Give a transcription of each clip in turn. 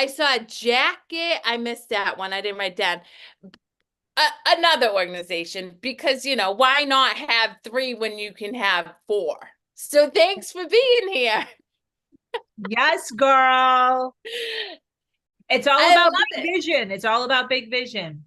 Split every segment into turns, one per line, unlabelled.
I saw a jacket. I missed that one. I didn't write down. Another organization, because, why not have three when you can have four? So thanks for being here.
Yes, girl. It's all
I
about
love
big
it.
vision. It's all about big vision.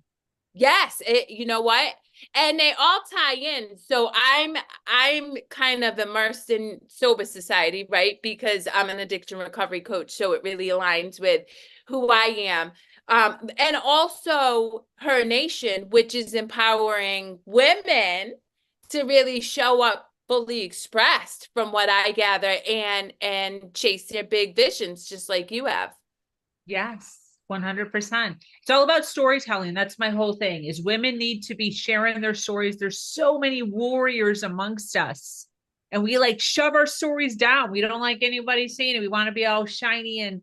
Yes, you know what? And they all tie in. So I'm kind of immersed in sober society, right? Because I'm an addiction recovery coach, so it really aligns with who I am. And also Her Nation, which is empowering women to really show up fully expressed, from what I gather, and chase their big visions, just like you have.
Yes, 100%. It's all about storytelling. That's my whole thing is women need to be sharing their stories. There's so many warriors amongst us. And we like shove our stories down. We don't like anybody seeing it. We want to be all shiny and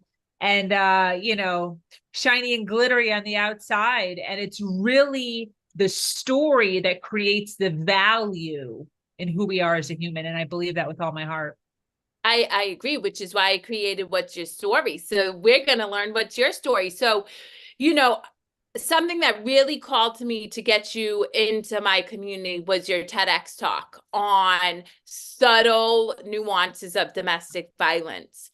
shiny and glittery on the outside. And it's really the story that creates the value in who we are as a human. And I believe that with all my heart.
I agree, which is why I created What's Your Story? So we're going to learn what's your story. So, you know, something that really called to me to get you into my community was your TEDx talk on subtle nuances of domestic violence.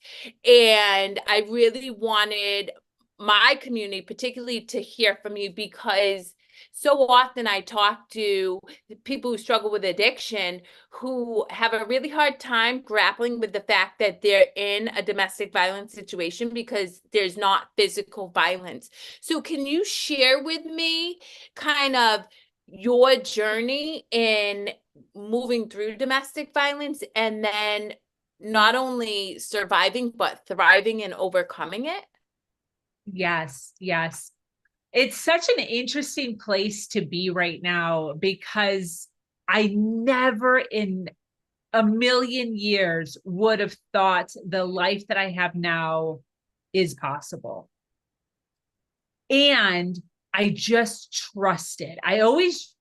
And I really wanted my community, particularly, to hear from you, because so often I talk to people who struggle with addiction, who have a really hard time grappling with the fact that they're in a domestic violence situation because there's not physical violence. So can you share with me kind of your journey in moving through domestic violence, and then not only surviving, but thriving and overcoming it?
Yes, yes. It's such an interesting place to be right now because I never in a million years would have thought the life that I have now is possible. And I just trusted. I always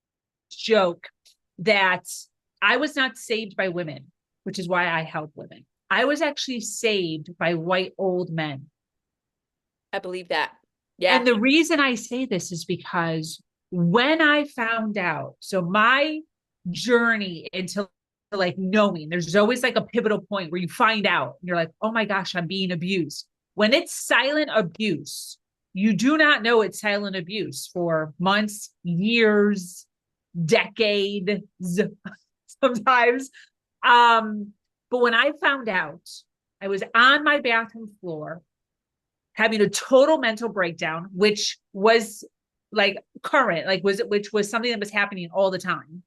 joke that I was not saved by women, which is why I help women. I was actually saved by white old men.
I believe that. Yeah.
And the reason I say this is because when I found out, so my journey into like knowing, there's always like a pivotal point where you find out and you're like, oh my gosh, I'm being abused. When it's silent abuse, you do not know it's silent abuse for months, years, decades, sometimes. But when I found out, I was on my bathroom floor having a total mental breakdown, which was like current, which was something that was happening all the time.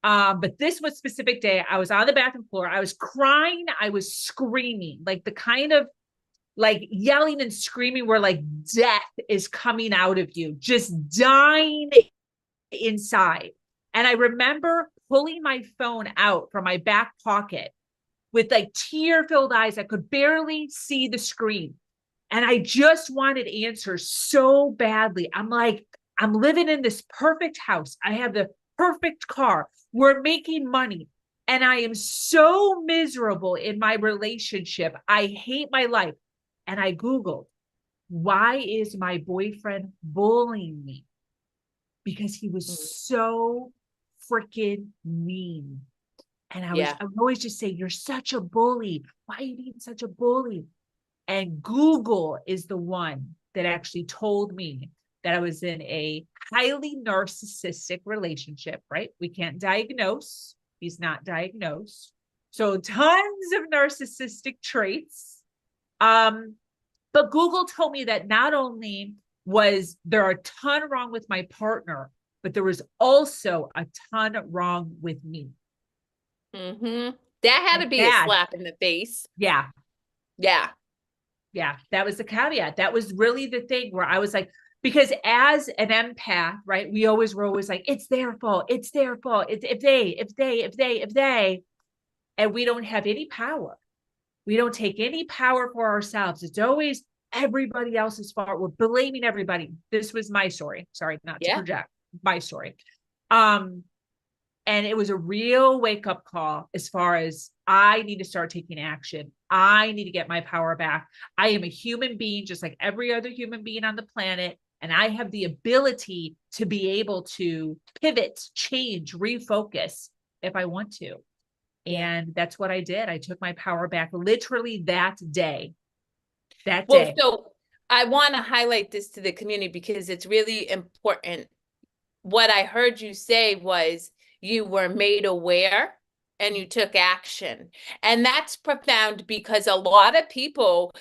But this was specific day. I was on the bathroom floor. I was crying. I was screaming, like the kind of like yelling and screaming where like death is coming out of you, just dying inside. And I remember pulling my phone out from my back pocket with like tear filled eyes. I could barely see the screen. And I just wanted answers so badly. I'm like, I'm living in this perfect house. I have the perfect car. We're making money. And I am so miserable in my relationship. I hate my life. And I Googled, why is my boyfriend bullying me? Because he was
Mhm.
so freaking mean. And
Yeah.
I would always just say, you're such a bully. Why are you being such a bully? And Google is the one that actually told me that I was in a highly narcissistic relationship, right? We can't diagnose. He's not diagnosed. So tons of narcissistic traits. Um, but Google told me that not only was there a ton wrong with my partner, but there was also a ton wrong with me.
That had
And
to be a
that,
slap in the face.
yeah,
Yeah.
yeah, that was the caveat. That was really the thing where I was like, because as an empath, right, were always like, it's their fault, it's their fault. It's if they, and we don't have any power. We don't take any power for ourselves. It's always everybody else's fault. We're blaming everybody. This was my story. Sorry, not to
Yeah.
project my story. Um, And it was a real wake up call as far as I need to start taking action. I need to get my power back. I am a human being, just like every other human being on the planet. And I have the ability to be able to pivot, change, refocus if I want to.
Yeah.
And that's what I did. I took my power back literally that day. That
Well,
day.
so I want to highlight this to the community because it's really important. What I heard you say was you were made aware and you took action. And that's profound because a lot of people,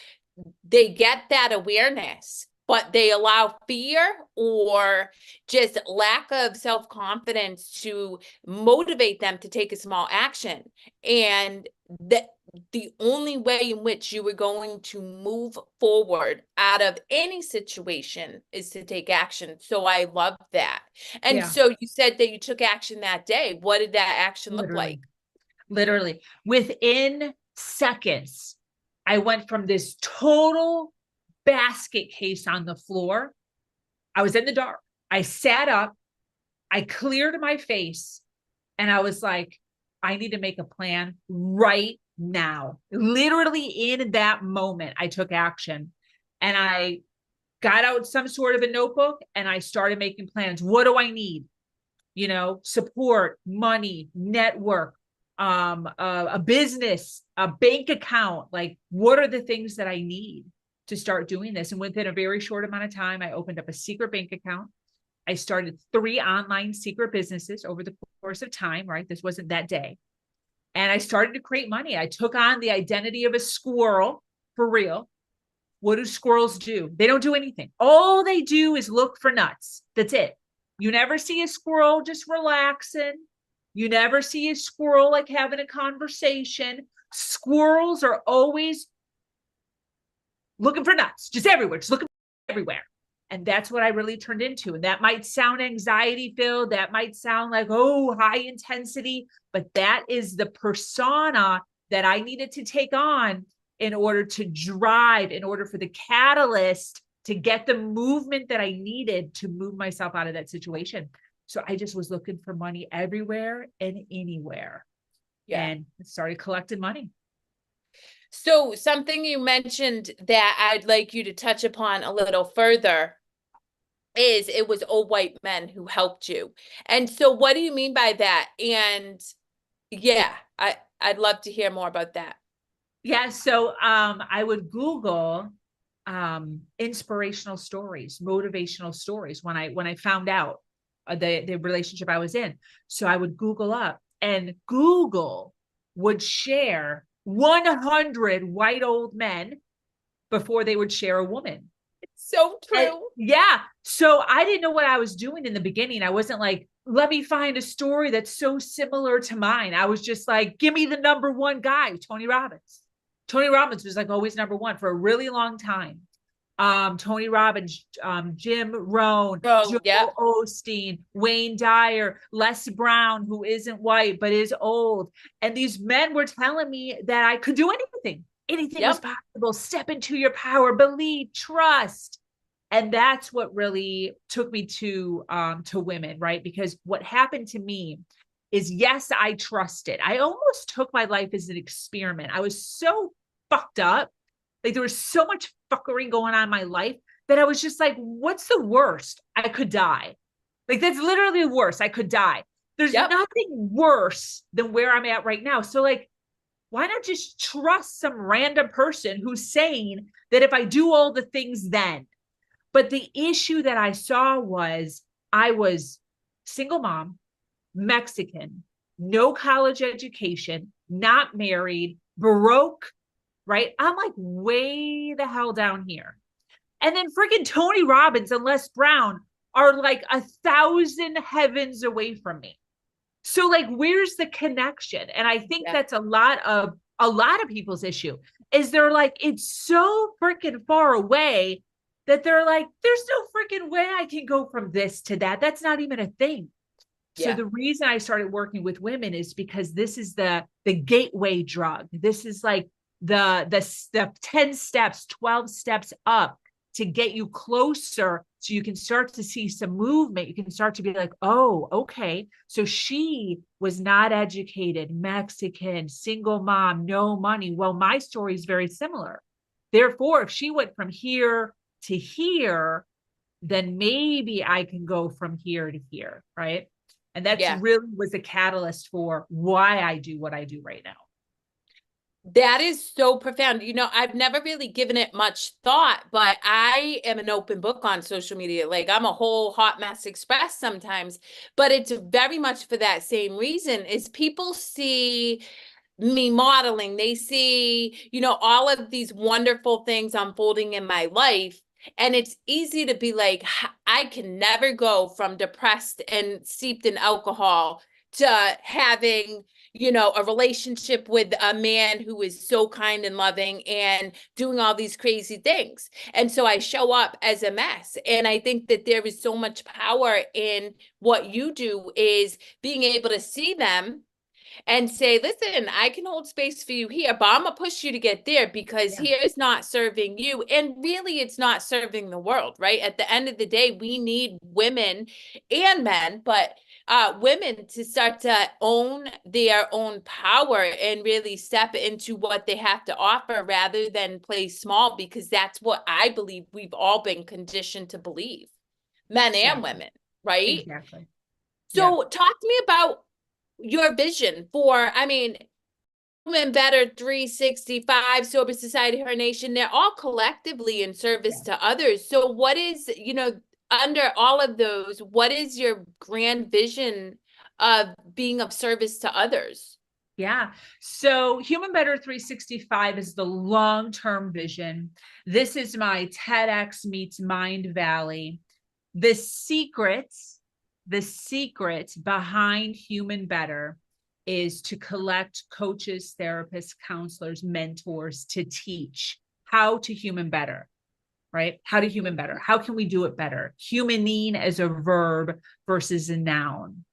they get that awareness, but they allow fear or just lack of self-confidence to motivate them to take a small action. And the only way in which you were going to move forward out of any situation is to take action. So I love that. And
Yeah,
so you said that you took action that day. What did that action look like?
literally within seconds, I went from this total basket case on the floor. I was in the dark. I sat up, I cleared my face, and I was like, I need to make a plan right now. Literally in that moment, I took action and I got out some sort of a notebook and I started making plans. What do I need? You know, support, money, network, a business, a bank account. Like, what are the things that I need to start doing this? And within a very short amount of time, I opened up a secret bank account. I started 3 online secret businesses over the course of time, right? This wasn't that day. And I started to create money. I took on the identity of a squirrel for real. What do squirrels do? They don't do anything. All they do is look for nuts. That's it. You never see a squirrel just relaxing. You never see a squirrel like having a conversation. Squirrels are always looking for nuts, just everywhere, just looking everywhere. And that's what I really turned into. And that might sound anxiety filled. That might sound like, oh, high intensity, but that is the persona that I needed to take on in order to drive, in order for the catalyst to get the movement that I needed to move myself out of that situation. So I just was looking for money everywhere and anywhere.
Yeah.
And started collecting money.
So something you mentioned that I'd like you to touch upon a little further is it was old white men who helped you. And so what do you mean by that? And yeah, I'd love to hear more about that.
Yeah, so I would Google inspirational stories, motivational stories when I found out the relationship I was in. So I would Google up, and Google would share 100 white old men before they would share a woman.
So
And
true.
yeah, so I didn't know what I was doing in the beginning. I wasn't like, let me find a story that's so similar to mine. I was just like, give me the number one guy, Tony Robbins. Tony Robbins was like always number one for a really long time. Tony Robbins, Jim Rohn,
Oh, yeah.
Joel Osteen, Wayne Dyer, Les Brown, who isn't white but is old. And these men were telling me that I could do anything. Anything was
Yep.
possible. Step into your power, believe, trust. And that's what really took me to women, right? Because what happened to me is, yes, I trusted. I almost took my life as an experiment. I was so fucked up. Like there was so much fuckery going on in my life that I was just like, what's the worst? I could die. Like that's literally the worst. I could die. There's
Yep.
nothing worse than where I'm at right now. So like, why not just trust some random person who's saying that if I do all the things then? But the issue that I saw was I was single mom, Mexican, no college education, not married, broke, right? I'm like way the hell down here. And then freaking Tony Robbins and Les Brown are like 1,000 heavens away from me. So like, where's the connection? And I think
Yeah.
that's a lot of people's issue is they're like, it's so freaking far away that they're like, there's no freaking way I can go from this to that. That's not even a thing. So
Yeah.
the reason I started working with women is because this is the gateway drug. This is like the 10 steps, 12 steps up to get you closer so you can start to see some movement. You can start to be like, oh, okay. So she was not educated, Mexican, single mom, no money. Well, my story is very similar. Therefore, if she went from here to here, then maybe I can go from here to here, right? And that's
Yeah.
really was a catalyst for why I do what I do right now.
That is so profound. You know, I've never really given it much thought, but I am an open book on social media. Like I'm a whole hot mess express sometimes, but it's very much for that same reason is people see me modeling. They see, you know, all of these wonderful things unfolding in my life. And it's easy to be like, I can never go from depressed and steeped in alcohol to having, you know, a relationship with a man who is so kind and loving and doing all these crazy things. And so I show up as a mess. And I think that there is so much power in what you do is being able to see them and say, listen, I can hold space for you here, but I'm gonna push you to get there because
Yeah.
here is not serving you. And really, it's not serving the world, right? At the end of the day, we need women and men, but women to start to own their own power and really step into what they have to offer rather than play small, because that's what I believe we've all been conditioned to believe, men and
Exactly.
women, right?
Exactly. Yeah.
So talk to me about your vision for, I mean, Women Better 365, Sober Society, Her Nation, they're all collectively in service
Yeah.
to others. So what is, you know, under all of those, what is your grand vision of being of service to others?
Yeah. So Human Better 365 is the long-term vision. This is my TEDx meets Mind Valley. The the secret behind Human Better is to collect coaches, therapists, counselors, mentors to teach how to human better, right? How to human better. How can we do it better? Humaning as a verb versus a noun.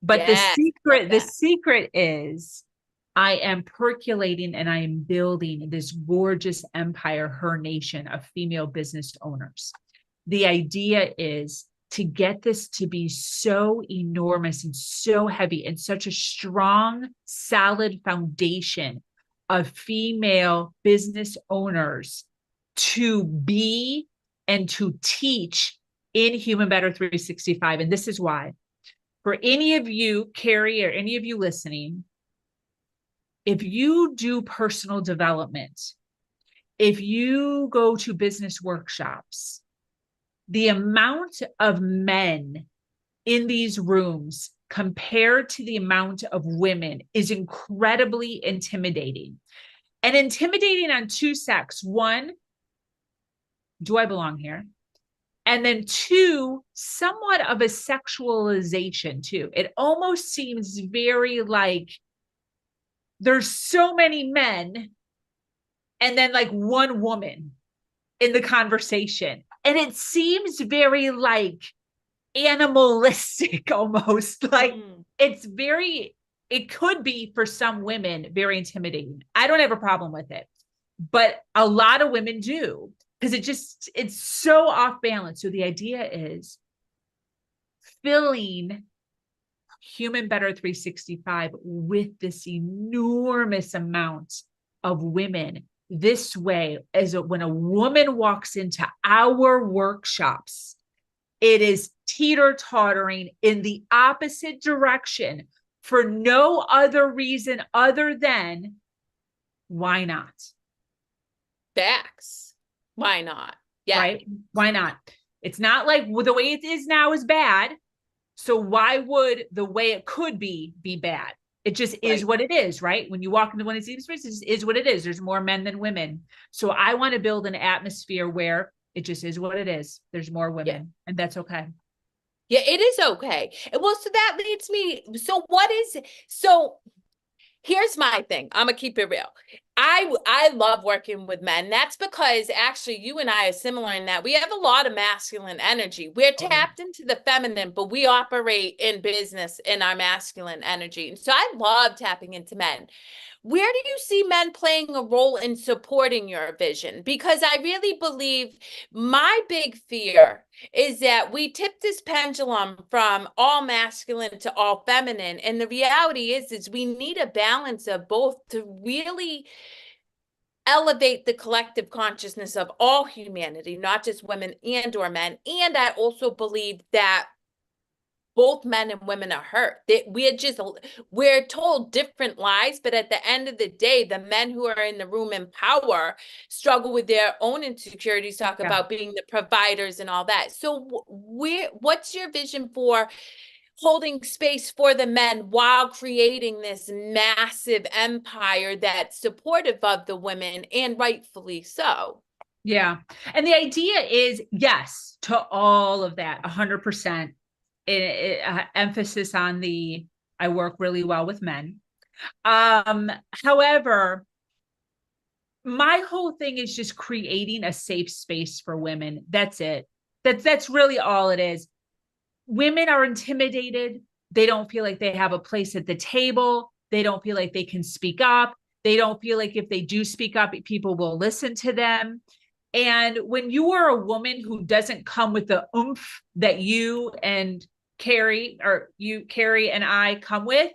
But
Yes, love
the
that.
secret is I am percolating and I am building this gorgeous empire, her nation of female business owners. The idea is to get this to be so enormous and so heavy and such a strong, solid foundation of female business owners to be and to teach in Human Better 365. And this is why for any of you, Carrie, or any of you listening, if you do personal development, if you go to business workshops, the amount of men in these rooms compared to the amount of women is incredibly intimidating. And intimidating on two sects. One, do I belong here? And then two, somewhat of a sexualization too. It almost seems very like there's so many men and then like one woman in the conversation. And it seems very like animalistic almost. Like it's very, it could be for some women very intimidating. I don't have a problem with it, but a lot of women do because it's so off balance. So the idea is filling Human Better 365 with this enormous amount of women. This way, when a woman walks into our workshops, it is teeter-tottering in the opposite direction for no other reason other than why not?
Facts. Why not? Yeah.
Right? Why not? It's not like the way it is now is bad. So why would the way it could be bad? It just is
Right.
what it is, right? When you walk into one of these spaces, it is what it is. There's more men than women. So I want to build an atmosphere where it just is what it is. There's more women,
Yeah.
and that's okay.
Yeah, it is okay. Well, so that leads me. So here's my thing. I'm gonna keep it real. I love working with men. That's because actually you and I are similar in that we have a lot of masculine energy. We're
Oh, yeah.
tapped into the feminine, but we operate in business in our masculine energy. And so I love tapping into men. where do you see men playing a role in supporting your vision? Because I really believe my big fear is that we tip this pendulum from all masculine to all feminine. And the reality is we need a balance of both to really elevate the collective consciousness of all humanity, not just women and or men. And I also believe that both men and women are hurt. We're told different lies, but at the end of the day, the men who are in the room in power struggle with their own insecurities, talk
Yeah.
about being the providers and all that. So what's your vision for holding space for the men while creating this massive empire that's supportive of the women, and rightfully so?
Yeah. And the idea is yes to all of that, 100%. Emphasis on the I work really well with men. However, my whole thing is just creating a safe space for women. That's it. That's really all it is. Women are intimidated. They don't feel like they have a place at the table. They don't feel like they can speak up. They don't feel like if they do speak up, people will listen to them. And when you are a woman who doesn't come with the oomph that you and Carrie and I come with,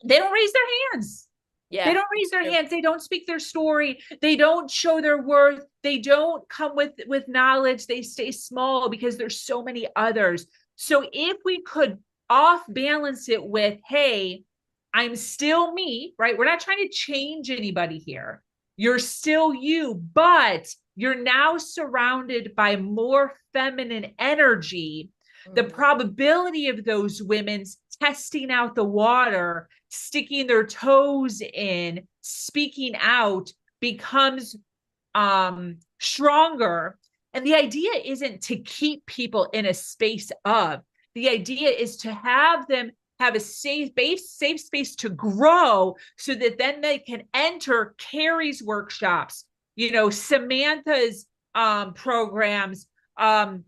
they don't raise their hands. They
Yeah,
don't raise
it's
their
true.
hands. They don't speak their story. They don't show their worth. They don't come with knowledge. They stay small because there's so many others. So if we could off balance it with, hey, I'm still me, right? We're not trying to change anybody here. You're still you, but you're now surrounded by more feminine energy. The
Mhm.
probability of those women's testing out the water, sticking their toes in, speaking out becomes stronger. And the idea isn't to keep people in a space of, the idea is to have them have a safe space to grow so that then they can enter Carrie's workshops, Samantha's programs,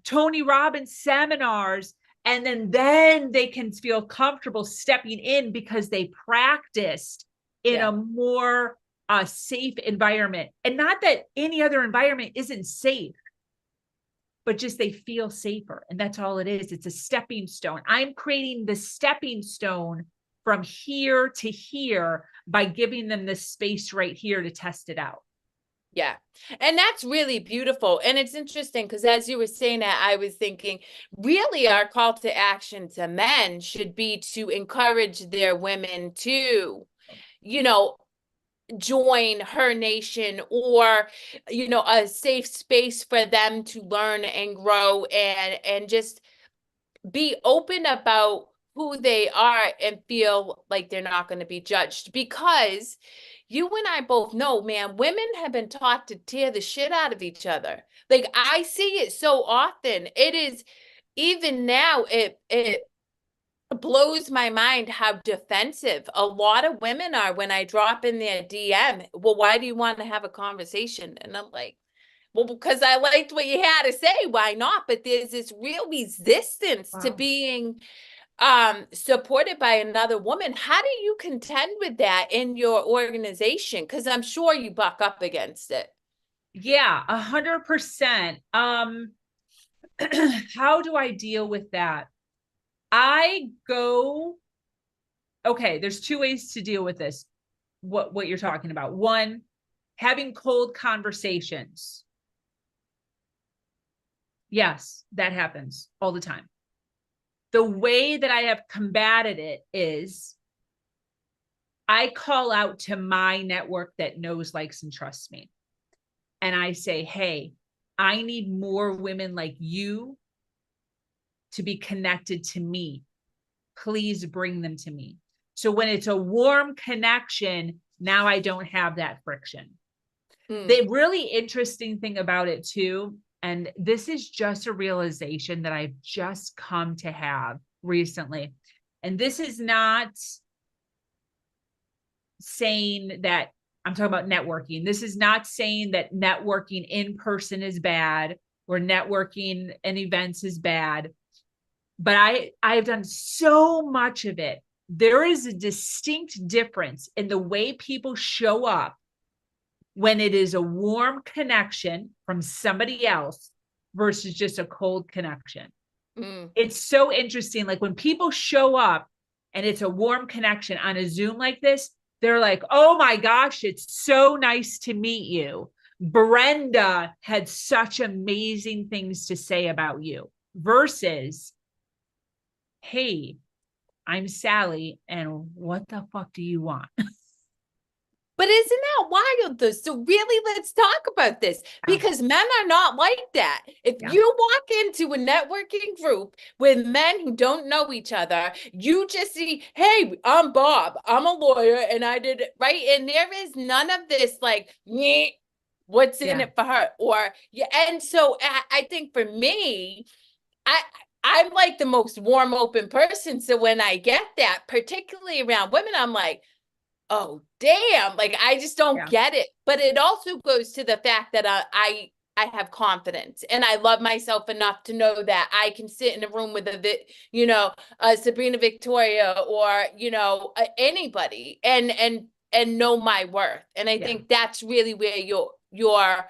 Tony Robbins seminars, and then they can feel comfortable stepping in because they practiced in
Yeah.
a more safe environment. And not that any other environment isn't safe, but just they feel safer. And that's all it is. It's a stepping stone. I'm creating the stepping stone from here to here by giving them this space right here to test it out.
Yeah. And that's really beautiful. And it's interesting because as you were saying that, I was thinking really our call to action to men should be to encourage their women to, you know, join her nation, or a safe space for them to learn and grow and just be open about who they are and feel like they're not going to be judged. Because you and I both know, man, women have been taught to tear the shit out of each other. Like I see it so often. It is, even now, it blows my mind how defensive a lot of women are when I drop in their DM. Well, why do you want to have a conversation? And I'm like, well, because I liked what you had to say. Why not? But there's this real resistance to
Wow.
being supported by another woman. How do you contend with that in your organization? Because I'm sure you buck up against it.
Yeah, 100%. How do I deal with that? I go, okay, there's two ways to deal with this. What you're talking about. One, having cold conversations. Yes, that happens all the time. The way that I have combated it is I call out to my network that knows, likes, and trusts me. And I say, hey, I need more women like you to be connected to me. Please bring them to me. So when it's a warm connection, now I don't have that friction.
Mm.
The really interesting thing about it too, and this is just a realization that I've just come to have recently, and this is not saying that I'm talking about networking. This is not saying that networking in person is bad or networking in events is bad, but I've done so much of it there is a distinct difference in the way people show up when it is a warm connection from somebody else versus just a cold connection.
Mm.
It's so interesting. Like when people show up and it's a warm connection on a Zoom like this, they're like, oh my gosh, it's so nice to meet you. Brenda had such amazing things to say about you versus, hey, I'm Sally, and what the fuck do you want?
But isn't that wild though? So really, let's talk about this
Yeah.
because men are not like that. If
Yeah.
you walk into a networking group with men who don't know each other, you just see, hey, I'm Bob, I'm a lawyer, and I did it right. And there is none of this like, "Nyeh, what's in
Yeah.
it for her?" Or yeah, and so I think for me, I I'm like the most warm, open person. So when I get that, particularly around women, I'm like, oh, damn. Like, I just don't
Yeah.
get it. But it also goes to the fact that I have confidence and I love myself enough to know that I can sit in a room with Sabrina Victoria or, anybody and know my worth. And I
Yeah.
think that's really where your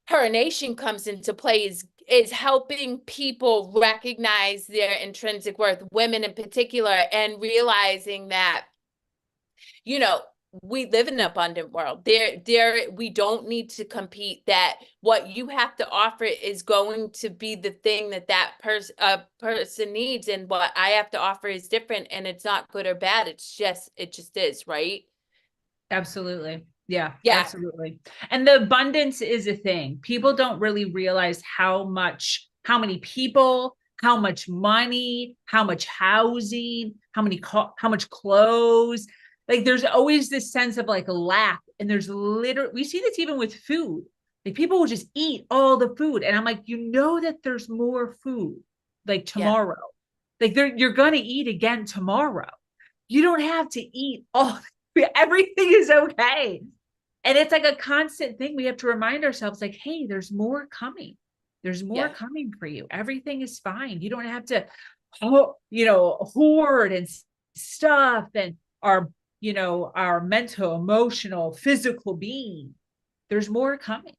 her nation comes into play is helping people recognize their intrinsic worth, women in particular, and realizing that you know, we live in an abundant world. We don't need to compete. That what you have to offer is going to be the thing that person needs, and what I have to offer is different, and it's not good or bad. It just is, right?
Absolutely. Yeah,
Yeah,
absolutely. And the abundance is a thing. People don't really realize how many people, how much money, how much housing, how much clothes. Like there's always this sense of like a lack. And there's literally, we see this even with food. Like people will just eat all the food. And I'm like, you know that there's more food like
yeah,
tomorrow. Like you're gonna eat again tomorrow. You don't have to eat all everything is okay. And it's like a constant thing. We have to remind ourselves, like, hey, there's more coming. There's more
yeah.
coming for you. Everything is fine. You don't have to, hoard and stuff and our mental, emotional, physical being. There's more coming.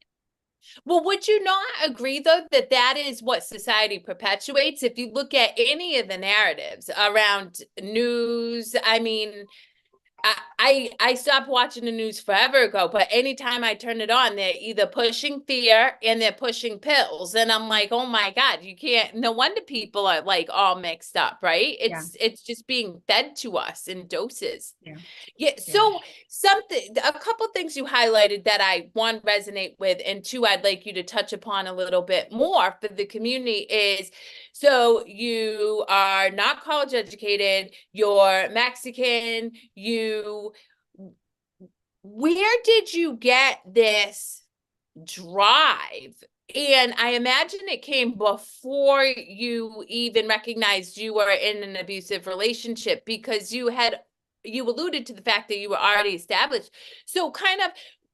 Well, would you not agree, though, that that is what society perpetuates? If you look at any of the narratives around news, I mean, I stopped watching the news forever ago, but anytime I turn it on, they're either pushing fear and they're pushing pills. And I'm like, oh my God, you can't, no wonder people are like all mixed up, right?
Yeah.
It's just being fed to us in doses.
Yeah.
Yeah.
Yeah.
So a couple things you highlighted that I one resonate with, and two, I'd like you to touch upon a little bit more for the community is, so you are not college educated, you're Mexican, where did you get this drive? And I imagine it came before you even recognized you were in an abusive relationship because you alluded to the fact that you were already established. So kind of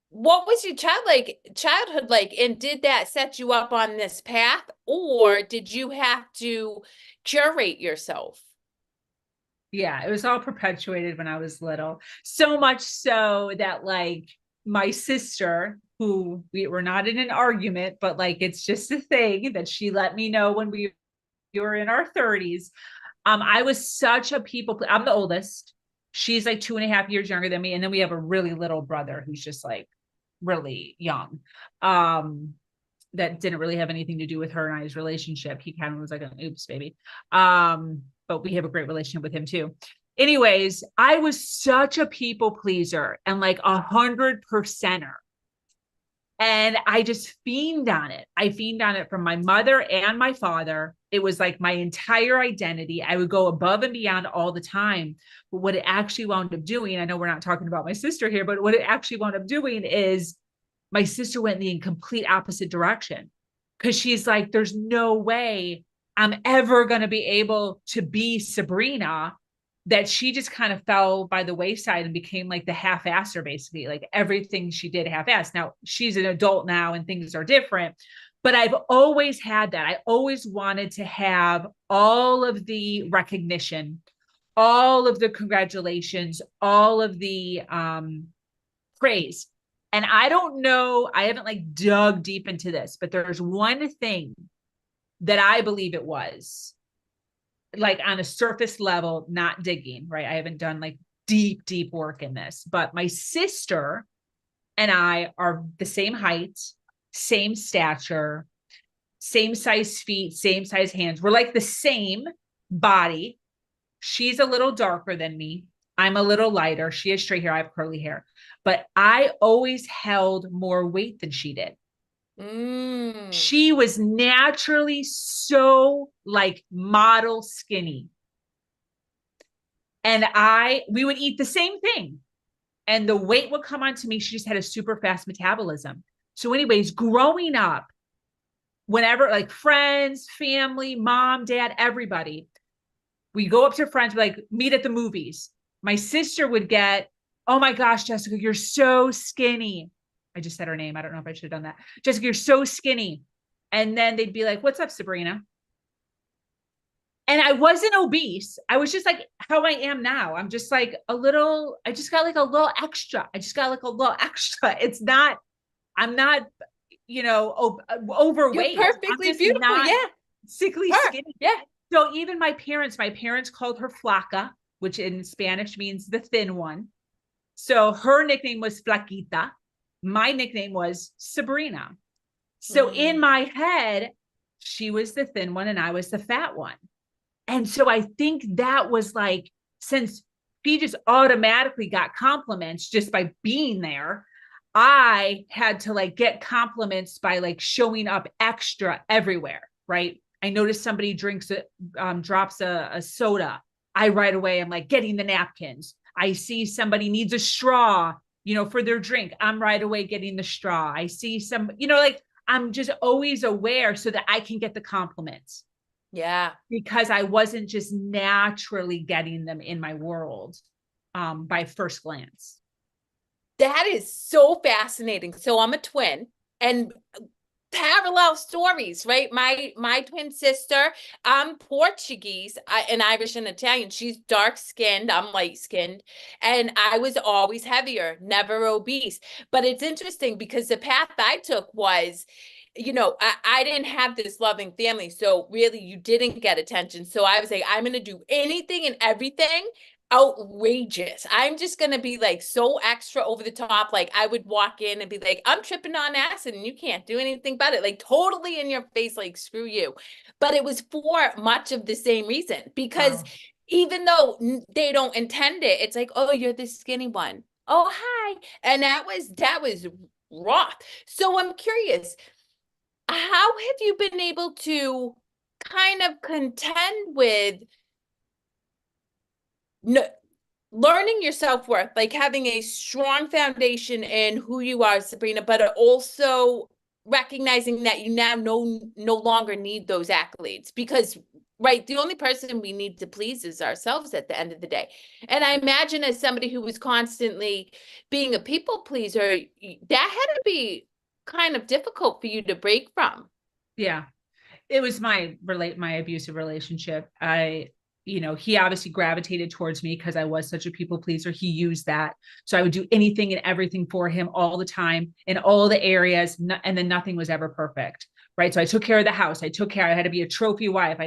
what was your childhood like, and did that set you up on this path, or did you have to curate yourself?
Yeah, it was all perpetuated when I was little. So much so that like my sister, who we were not in an argument, but like it's just a thing that she let me know when we were in our 30s. I was such a I'm the oldest. She's like 2.5 years younger than me. And then we have a really little brother who's just like really young. That didn't really have anything to do with her and I's relationship. He kind of was like an oops baby. But we have a great relationship with him too. Anyways, I was such a people pleaser and like 100%er. And I just fiend on it. I fiend on it from my mother and my father. It was like my entire identity. I would go above and beyond all the time. But what it actually wound up doing, I know we're not talking about my sister here, but what it actually wound up doing is my sister went in the complete opposite direction because she's like, there's no way I'm ever going to be able to be Sabrina. That she just kind of fell by the wayside and became like the half-asser, basically, like everything she did half-ass. Now she's an adult now and things are different, but I've always had that. I always wanted to have all of the recognition, all of the congratulations, all of the praise. And I don't know, I haven't like dug deep into this, but there's one thing that I believe it was, like on a surface level, not digging, right? I haven't done like deep work in this, but my sister and I are the same height, same stature, same size feet, same size hands. We're like the same body. She's a little darker than me. I'm a little lighter. She has straight hair. I have curly hair. But I always held more weight than she did.
Mm.
She was naturally so like model skinny. And we would eat the same thing. And the weight would come onto me. She just had a super fast metabolism. So, anyways, growing up, whenever like friends, family, mom, dad, everybody, we go up to friends, we like meet at the movies. My sister would get, oh my gosh, Jessica, you're so skinny. I just said her name. I don't know if I should have done that. Jessica, you're so skinny. And then they'd be like, what's up, Sabrina? And I wasn't obese. I was just like how I am now. I'm just like a little, I just got like a little extra. I just got like a little extra. It's not, I'm not,
You're
overweight. I'm
perfectly
just
beautiful.
not
Yeah.
sickly
Her.
skinny.
Yeah.
So even my parents called her Flaca, which in Spanish means the thin one. So her nickname was Flaquita. My nickname was Sabrina. So in
Mm.
my head, she was the thin one and I was the fat one. And so I think that was like, since she just automatically got compliments just by being there, I had to like get compliments by like showing up extra everywhere, right? I noticed somebody drops a soda. I right away, I'm like getting the napkins. I see somebody needs a straw, for their drink. I'm right away getting the straw. I see some, like I'm just always aware so that I can get the compliments
Yeah.
because I wasn't just naturally getting them in my world by first glance.
That is so fascinating. So I'm a twin and parallel stories, right? My twin sister, I'm Portuguese and Irish and Italian. She's dark skinned, I'm light skinned, and I was always heavier, never obese. But it's interesting because the path I took was, I didn't have this loving family, so really you didn't get attention. So I was like, I'm gonna do anything and everything outrageous. I'm just gonna be like so extra over the top. Like I would walk in and be like, I'm tripping on acid and you can't do anything about it. Like totally in your face, like screw you. But it was for much of the same reason because
Wow.
even though they don't intend it, it's like, oh, you're the skinny one. Oh, hi. And that was rough. So I'm curious, how have you been able to kind of contend with no, learning your self-worth, like having a strong foundation in who you are, Sabrina, but also recognizing that you now no longer need those accolades because right, the only person we need to please is ourselves at the end of the day. And I imagine as somebody who was constantly being a people pleaser, that had to be kind of difficult for you to break from.
Yeah. It was my abusive relationship. He obviously gravitated towards me because I was such a people pleaser. He used that. So I would do anything and everything for him all the time in all the areas. And then nothing was ever perfect. Right. So I took care of the house. I had to be a trophy wife.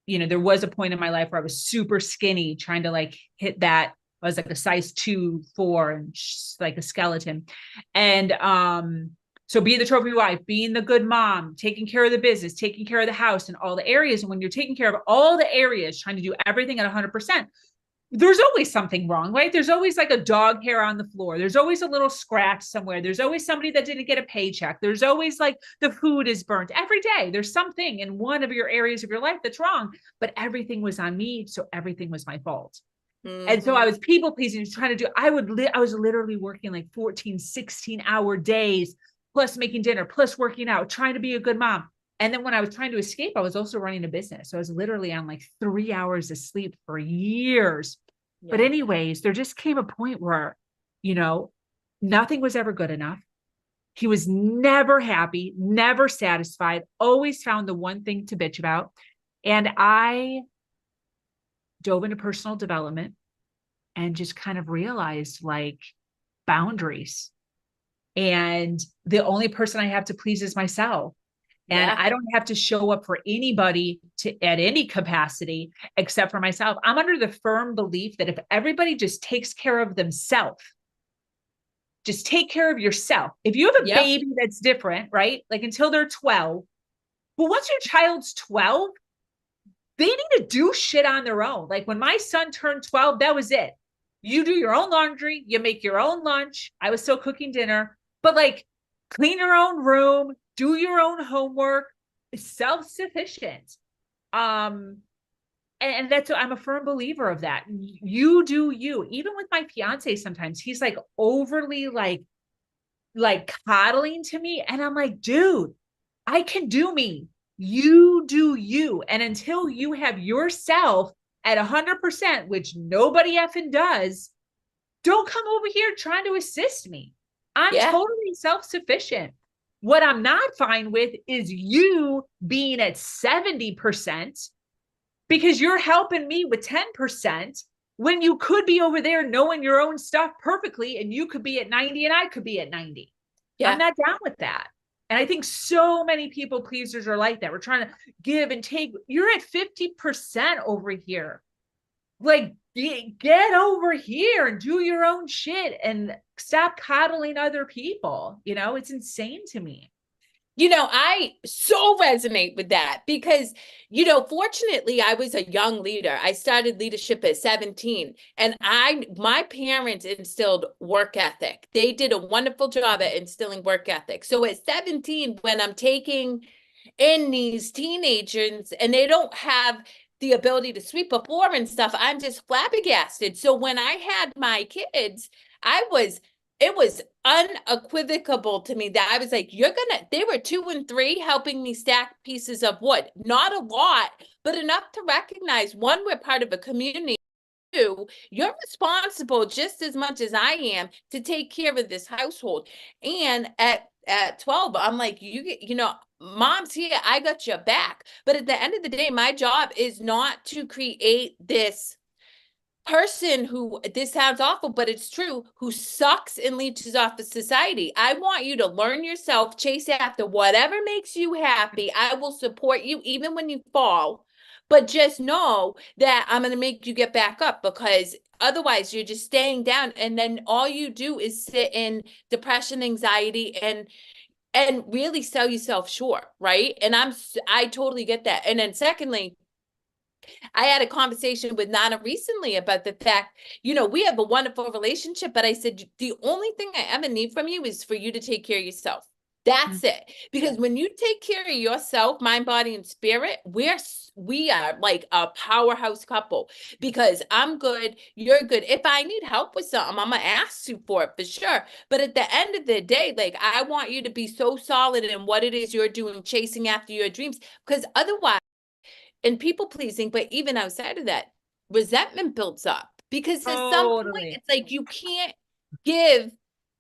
There was a point in my life where I was super skinny, trying to like hit that. I was like a size 2, 4, and like a skeleton. And so being the trophy wife, being the good mom, taking care of the business, taking care of the house and all the areas. And when you're taking care of all the areas, trying to do everything at 100%, there's always something wrong, right? There's always like a dog hair on the floor. There's always a little scratch somewhere. There's always somebody that didn't get a paycheck. There's always like the food is burnt every day. There's something in one of your areas of your life that's wrong, but everything was on me. So everything was my fault. And so I
Mm-hmm.
was people pleasing, trying to do, I was literally working like 14, 16-hour days, plus making dinner, plus working out, trying to be a good mom. And then when I was trying to escape, I was also running a business. So I was literally on like 3 hours of sleep for years. But
Yeah.
anyways, there just came a point where, you know, nothing was ever good enough. He was never happy, never satisfied, always found the one thing to bitch about. And I dove into personal development and just kind of realized like boundaries. And the only person I have to please is myself. And
Yeah.
I don't have to show up for anybody at any capacity except for myself. I'm under the firm belief that if everybody just takes care of themselves, just take care of yourself. If you have a
Yep.
baby that's different, right? Like until they're 12, but once your child's 12, they need to do shit on their own. Like when my son turned 12, that was it. You do your own laundry, you make your own lunch. I was still cooking dinner, but like clean your own room, do your own homework, self-sufficient. Um, and that's, I'm a firm believer of that. You do you. Even with my fiance, sometimes he's like overly like coddling to me. And I'm like, dude, I can do me. You do you. And until you have yourself at 100%, which nobody effing does, don't come over here trying to assist me. I'm
Yeah.
totally self-sufficient. What I'm not fine with is you being at 70% because you're helping me with 10% when you could be over there knowing your own stuff perfectly and you could be at 90 and I could be at 90. I'm
Yeah.
not down with that. And I think so many people pleasers are like that. We're trying to give and take. You're at 50% over here. Like, get over here and do your own shit and stop coddling other people. You know, it's insane to me.
I so resonate with that because, fortunately, I was a young leader. I started leadership at 17 and my parents instilled work ethic. They did a wonderful job at instilling work ethic. So at 17, when I'm taking in these teenagers and they don't have the ability to sweep a floor and stuff, I'm just flabbergasted. So when I had my kids, it was unequivocal to me that I was like, they were 2 and 3 helping me stack pieces of wood. Not a lot, but enough to recognize one, we're part of a community. Two, you're responsible just as much as I am to take care of this household. And at 12, I'm like, mom's here, I got your back. But at the end of the day, my job is not to create this person who, this sounds awful, but it's true, who sucks and leeches off of society. I want you to learn yourself, chase after whatever makes you happy. I will support you even when you fall. But just know that I'm going to make you get back up because otherwise you're just staying down. And then all you do is sit in depression, anxiety, and really sell yourself short, right? And I totally get that. And then secondly, I had a conversation with Nana recently about the fact, we have a wonderful relationship, but I said, the only thing I ever need from you is for you to take care of yourself. That's it. Because when you take care of yourself, mind, body, and spirit, we are like a powerhouse couple because I'm good, you're good. If I need help with something, I'm gonna ask you for it for sure. But at the end of the day, like I want you to be so solid in what it is you're doing, chasing after your dreams, because otherwise, and people pleasing, but even outside of that, resentment builds up because at some point
Totally.
it's like give,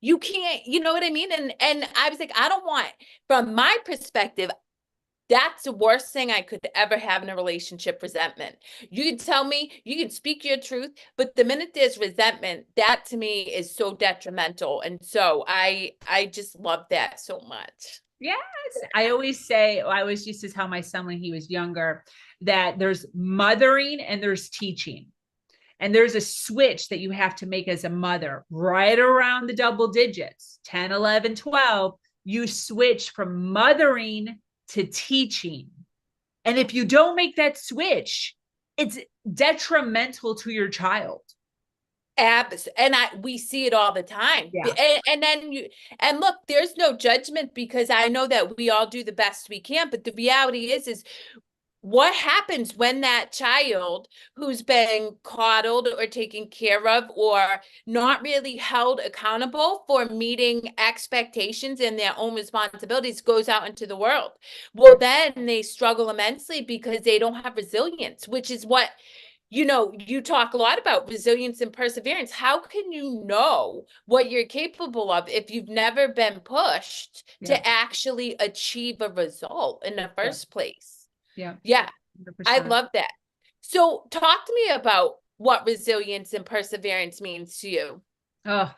you can't, you know what I mean? And I was like, I don't want, from my perspective, that's the worst thing I could ever have in a relationship, resentment. You can tell me, you can speak your truth, but the minute there's resentment, that to me is so detrimental. And so I just love that so much.
Yes. I always used to tell my son when he was younger that there's mothering and there's teaching. And there's a switch that you have to make as a mother right around the double digits, 10, 11, 12. You switch from mothering to teaching. And if you don't make that switch, it's detrimental to your child.
And we see it all the time.
Yeah.
And then and look, there's no judgment because I know that we all do the best we can, but the reality is what happens when that child who's been coddled or taken care of or not really held accountable for meeting expectations and their own responsibilities goes out into the world? Well, then they struggle immensely because they don't have resilience, which is what you talk a lot about resilience and perseverance. How can you know what you're capable of if you've never been pushed
Yeah.
to actually achieve a result in the
Yeah.
first place?
Yeah.
Yeah, I
100%.
love that. So talk to me about what resilience and perseverance means to you.
Oh,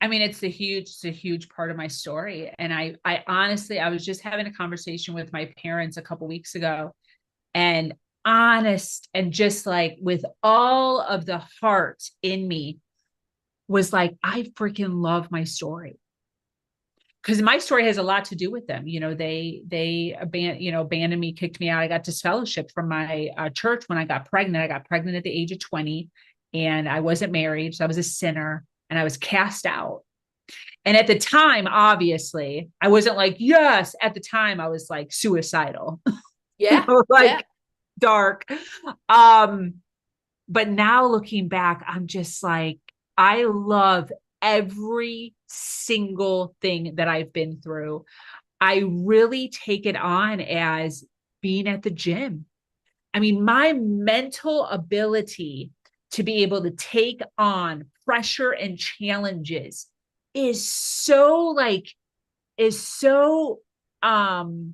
I mean, it's a huge part of my story. And I honestly, I was just having a conversation with my parents a couple weeks ago, and honest and just like with all of the heart in me was like, I freaking love my story. Because my story has a lot to do with them. Abandoned me, kicked me out. I got disfellowshipped from my church when I got pregnant. I got pregnant at the age of 20, and I wasn't married. So I was a sinner, and I was cast out. And at the time, obviously, I wasn't like, yes. At the time, I was like suicidal,
Yeah. Yeah.
like dark. Um, but now looking back, I'm just like, I love every single thing that I've been through. I really take it on as being at the gym. I mean, my mental ability to be able to take on pressure and challenges is so like is so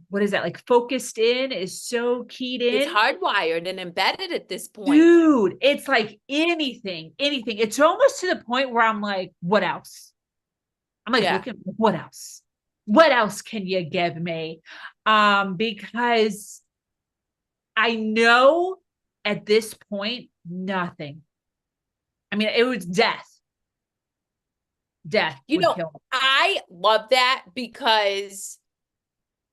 what is that, like focused in, is so keyed
It's
in.
hardwired and embedded at this point.
Dude, it's like anything. It's almost to the point where I'm like, what else? I'm like,
Yeah.
looking, what else? What else can you give me? Because I know at this point, nothing. I mean, it was death. Death
You
would
know,
kill me.
I love that because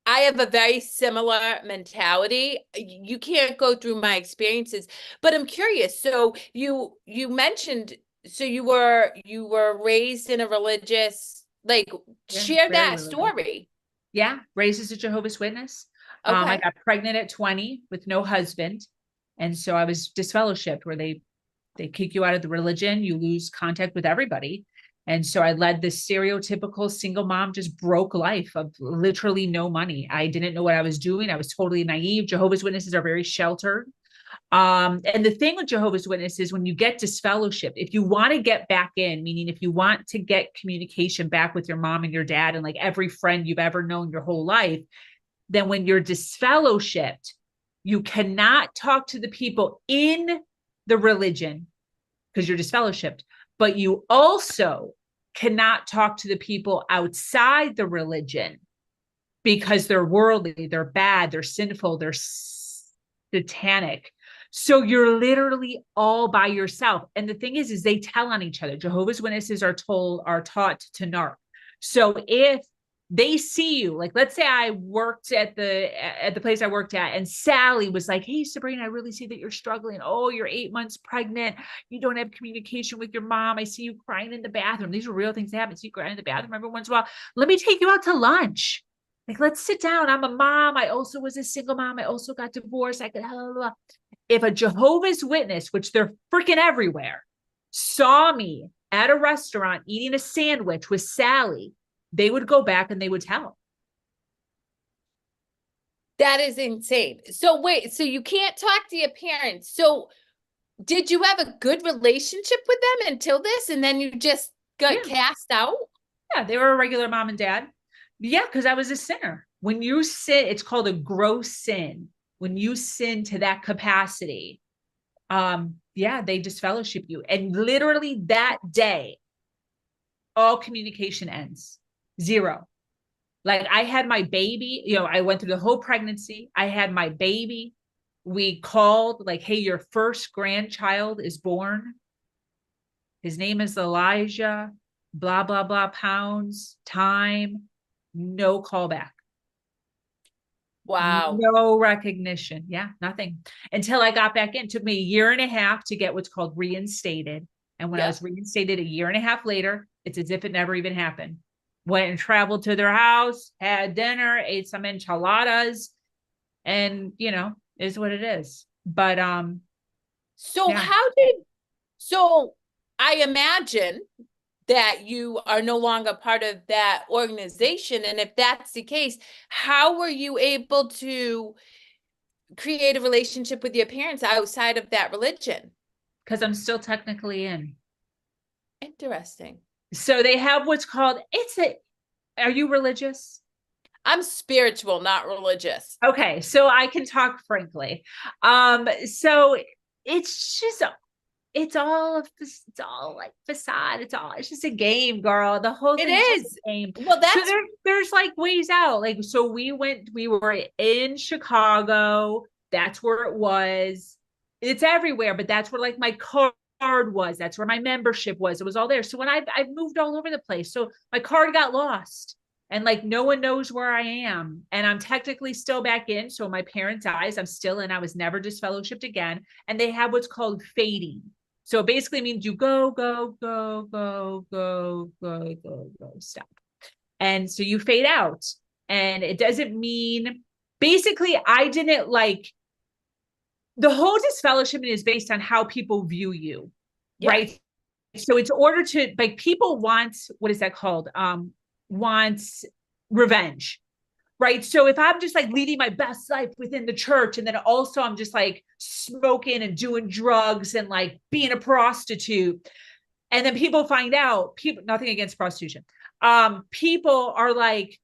I have a very similar mentality. You can't go through my experiences, but I'm curious. So you mentioned so you were raised in a religious, like,
Yeah,
share
very
that
religious.
story.
Yeah, raised as a Jehovah's Witness. I
Okay.
got pregnant at 20 with no husband. And so I was disfellowshipped, where they kick you out of the religion, you lose contact with everybody. And so I led this stereotypical single mom, just broke life of literally no money. I didn't know what I was doing. I was totally naive. Jehovah's Witnesses are very sheltered. And the thing with Jehovah's Witnesses, when you get disfellowship, if you want to get back in, meaning if you want to get communication back with your mom and your dad and like every friend you've ever known your whole life, then when you're disfellowshipped, you cannot talk to the people in the religion because you're disfellowshipped, but you also cannot talk to the people outside the religion because they're worldly, they're bad, they're sinful, they're satanic. So you're literally all by yourself. And the thing is they tell on each other. Jehovah's Witnesses are taught to narc. So if they see you, like let's say I worked at the place I worked at, and Sally was like, hey Sabrina, I really see that you're struggling. Oh, you're 8 months pregnant, you don't have communication with your mom, I see you crying in the bathroom. These are real things that happen. I see you crying in the bathroom every once in a while. Let me take you out to lunch. Like, let's sit down. I'm a mom. I also was a single mom. I also got divorced. I could, blah, blah, blah. If a Jehovah's Witness, which they're freaking everywhere, saw me at a restaurant eating a sandwich with Sally, they would go back and they would tell.
That is insane. So wait, so you can't talk to your parents. So did you have a good relationship with them until this, and then you just got
Yeah.
cast out?
Yeah. They were a regular mom and dad. Yeah. Cause I was a sinner. When you sin, it's called a gross sin. When you sin to that capacity, yeah, they disfellowship you. And literally that day, all communication ends. Zero. Like I had my baby, I went through the whole pregnancy. I had my baby. We called like, hey, your first grandchild is born. His name is Elijah, blah, blah, blah, pounds, time, no callback,
Wow.
no recognition. Yeah, nothing until I got back in. It took me a year and a half to get what's called reinstated. And when I
Yep.
was reinstated a year and a half later, it's as if it never even happened. Went and traveled to their house, had dinner, ate some enchiladas, and is what it is. But
So
yeah,
how did so I imagine that you are no longer part of that organization. And if that's the case, how were you able to create a relationship with your parents outside of that religion?
because I'm still technically in.
Interesting.
So they have what's called, are you religious?
I'm spiritual, not religious.
Okay, so I can talk frankly. So it's just it's all like facade. It's just a game, girl. The whole
It
thing's just
is.
a game.
Well,
So
that's
there's like ways out. Like, so we were in Chicago. That's where it was. It's everywhere, but that's where like my card was. That's where my membership was. It was all there. So when I've moved all over the place. So my card got lost. And like no one knows where I am. And I'm technically still back in. So in my parents' eyes, I'm still in. I was never disfellowshipped again. And they have what's called fading. So it basically means you go, stop. And so you fade out. And it doesn't mean, basically, I didn't like, the whole disfellowship is based on how people view you,
yeah.
right? So it's order to, like, people want, what is that called? Wants revenge, right? So if I'm just like leading my best life within the church, and then also I'm just like smoking and doing drugs and like being a prostitute, and then people find out, people, nothing against prostitution, people are like,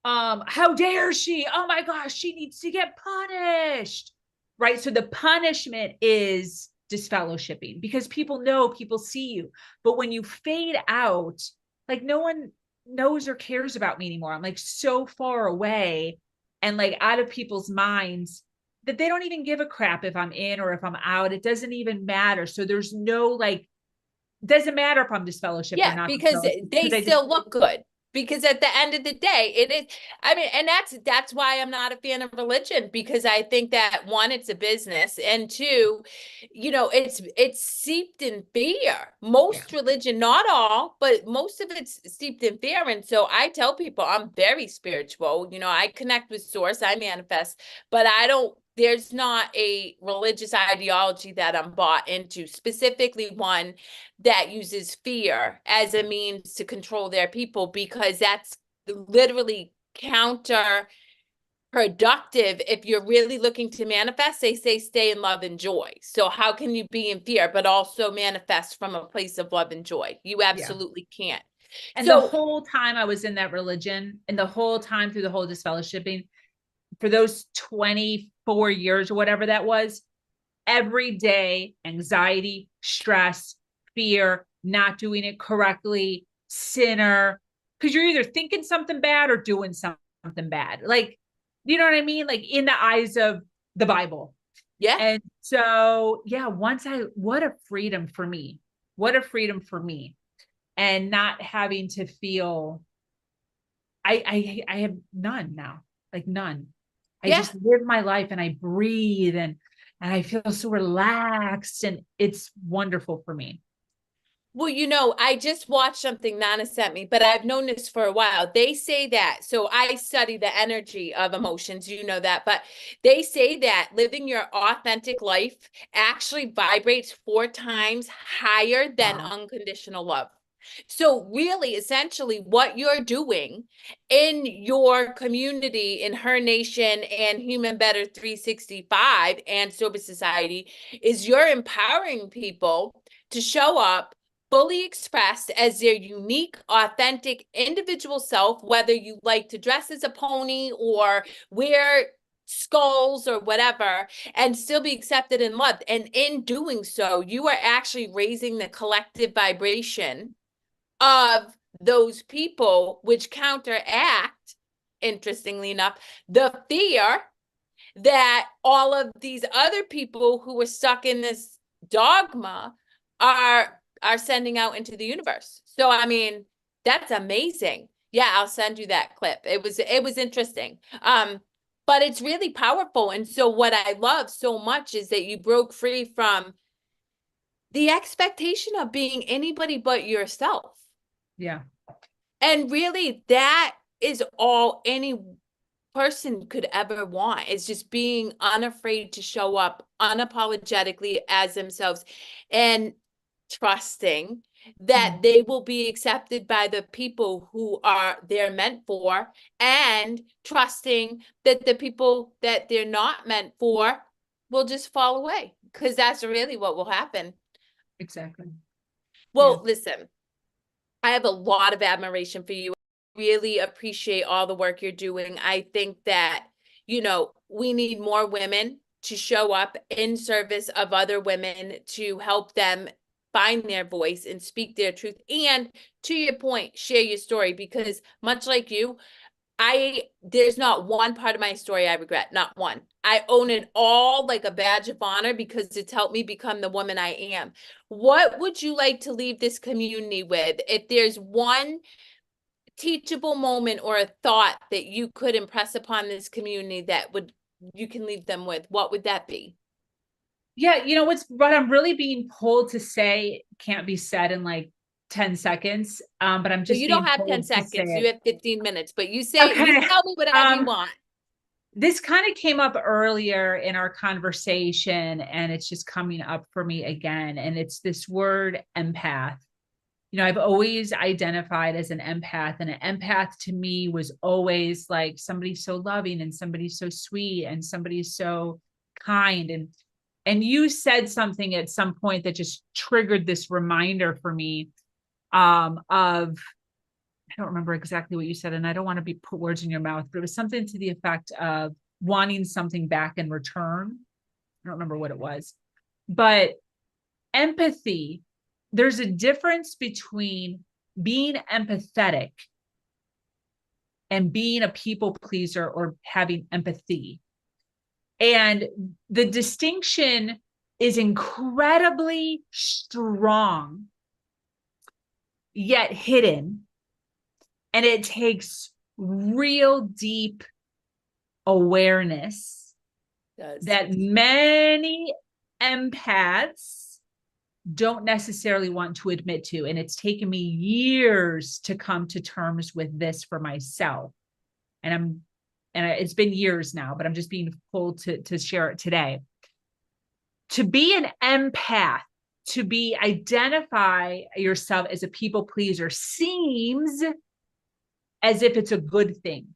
how dare she? Oh my gosh, she needs to get punished, right? So the punishment is disfellowshipping because people know, people see you. But when you fade out, like no one knows or cares about me anymore. I'm like so far away and like out of people's minds that they don't even give a crap if I'm in or if I'm out. It doesn't even matter. So there's no like, doesn't matter if I'm disfellowshipped or
Yeah,
not
because
disfellowshipped
they
because I just,
still look good. Because at the end of the day, it is, I mean, and that's why I'm not a fan of religion, because I think that one, it's a business, and two, it's steeped in fear.
yeah,
Most religion, not all, but most of it's steeped in fear. And so I tell people I'm very spiritual. I connect with source, I manifest, but I don't, there's not a religious ideology that I'm bought into, specifically one that uses fear as a means to control their people, because that's literally counterproductive. If you're really looking to manifest, they say stay in love and joy. So how can you be in fear but also manifest from a place of love and joy? You
yeah.
absolutely can't.
And the
So
whole time I was in that religion, and the whole time through the whole disfellowshipping, for those 24 years or whatever that was, every day, anxiety, stress, fear, not doing it correctly, sinner, because you're either thinking something bad or doing something bad. Like, you know what I mean? Like in the eyes of the Bible.
yeah,
And so, yeah, what a freedom for me. What a freedom for me. And not having to feel, I have none now, like none. I
yeah.
just live my life and I breathe and I feel so relaxed and it's wonderful for me.
Well, I just watched something Nana sent me, but I've known this for a while. They say that, so I study the energy of emotions, you know that, but they say that living your authentic life actually vibrates 4 times higher than
Wow.
unconditional love. So really, essentially, what you're doing in your community, in Her Nation and Human Better 365 and Sober Society, is you're empowering people to show up fully expressed as their unique, authentic, individual self, whether you like to dress as a pony or wear skulls or whatever, and still be accepted and loved. And in doing so, you are actually raising the collective vibration of those people, which counteract, interestingly enough, the fear that all of these other people who were stuck in this dogma are sending out into the universe. So I mean, that's amazing. Yeah, I'll send you that clip. It was interesting. But it's really powerful. And so what I love so much is that you broke free from the expectation of being anybody but yourself.
Yeah.
And really, that is all any person could ever want, is just being unafraid to show up unapologetically as themselves and trusting that
Mm,
they will be accepted by the people who are they're meant for, and trusting that the people that they're not meant for will just fall away, because that's really what will happen.
exactly. Yeah.
Well, listen, I have a lot of admiration for you. really appreciate all the work you're doing. I think that, we need more women to show up in service of other women to help them find their voice and speak their truth. And to your point, share your story, because much like you, there's not one part of my story I regret, not one. I own it all like a badge of honor because it's helped me become the woman I am. What would you like to leave this community with? If there's one teachable moment or a thought that you could impress upon this community that you can leave them with, what would that be?
Yeah, what I'm really being pulled to say can't be said in like 10 seconds. But I'm
So
just
you don't
being
have 10
pulled to say
seconds. You
it.
have 15 minutes, but you
Okay.
tell me whatever you want.
This kind of came up earlier in our conversation, and it's just coming up for me again. And it's this word empath. I've always identified as an empath, and an empath to me was always like somebody so loving and somebody so sweet and somebody so kind. And you said something at some point that just triggered this reminder for me of, I don't remember exactly what you said, and I don't want to put words in your mouth, but it was something to the effect of wanting something back in return. I don't remember what it was, but empathy, there's a difference between being empathetic and being a people pleaser or having empathy. And the distinction is incredibly strong, yet hidden. And it takes real deep awareness that many empaths don't necessarily want to admit to. And it's taken me years to come to terms with this for myself. And it's been years now, but I'm just being pulled to share it today. To be an empath, to identify yourself as a people pleaser seems as if it's a good thing.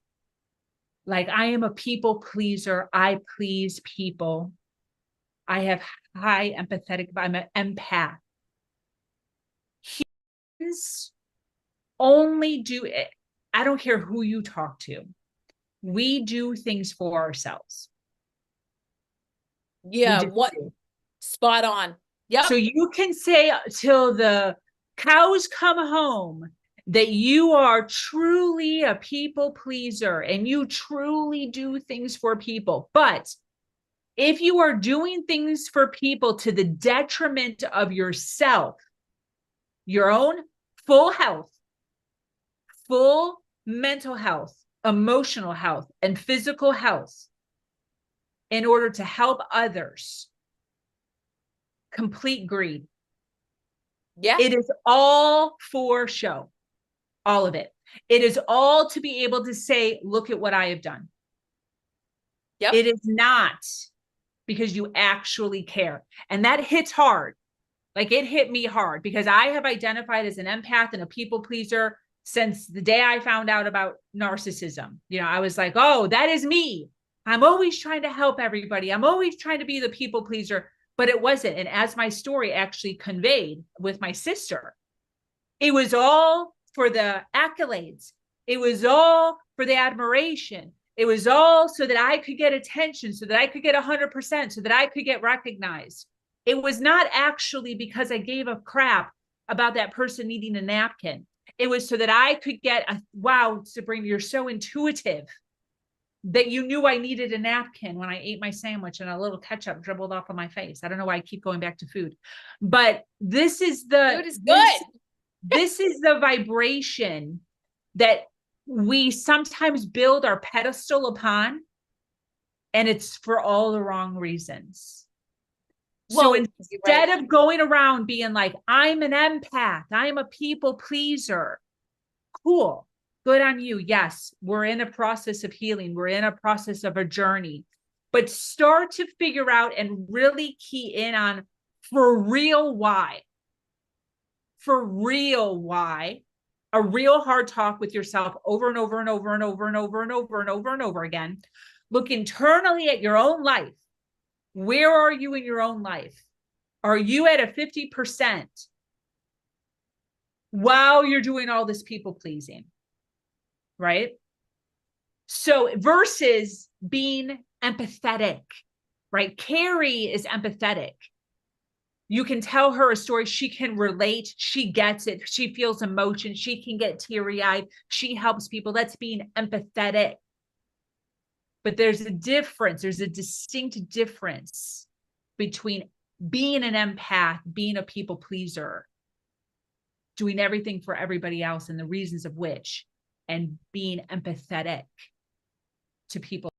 Like, I am a people pleaser. I please people. I have high empathetic, I'm an empath. Humans only do it. I don't care who you talk to. We do things for ourselves.
Yeah, spot on. Yep.
So you can say till the cows come home that you are truly a people pleaser and you truly do things for people. But if you are doing things for people to the detriment of yourself, your own full health, full mental health, emotional health, and physical health, in order to help others, complete greed.
Yeah.
It is all for show. All of it. It is all to be able to say, look at what I have done.
Yep.
It is not because you actually care. And that hits hard. Like, it hit me hard because I have identified as an empath and a people pleaser since the day I found out about narcissism. I was like, oh, that is me. I'm always trying to help everybody. I'm always trying to be the people pleaser, but it wasn't. And as my story actually conveyed with my sister, it was all for the accolades. It was all for the admiration. It was all so that I could get attention, so that I could get 100%, so that I could get recognized. It was not actually because I gave a crap about that person needing a napkin. It was so that I could get wow, Sabrina, you're so intuitive that you knew I needed a napkin when I ate my sandwich and a little ketchup dribbled off of my face. I don't know why I keep going back to food, but this is the
Food is good.
This is the vibration that we sometimes build our pedestal upon, and it's for all the wrong reasons. So instead of going around being like, I'm an empath, I'm a people pleaser, cool, good on you. Yes, we're in a process of healing. We're in a process of a journey, but start to figure out and really key in on for real why. For real why, a real hard talk with yourself over and over and over and over and over and over and over and over again. Look internally at your own life. Where are you in your own life? Are you at a 50% while you're doing all this people pleasing? right? So versus being empathetic, right? Carrie is empathetic. You can tell her a story. She can relate. She gets it. She feels emotion. She can get teary-eyed. She helps people. That's being empathetic. But there's a difference. There's a distinct difference between being an empath, being a people pleaser, doing everything for everybody else and the reasons of which, and being empathetic to people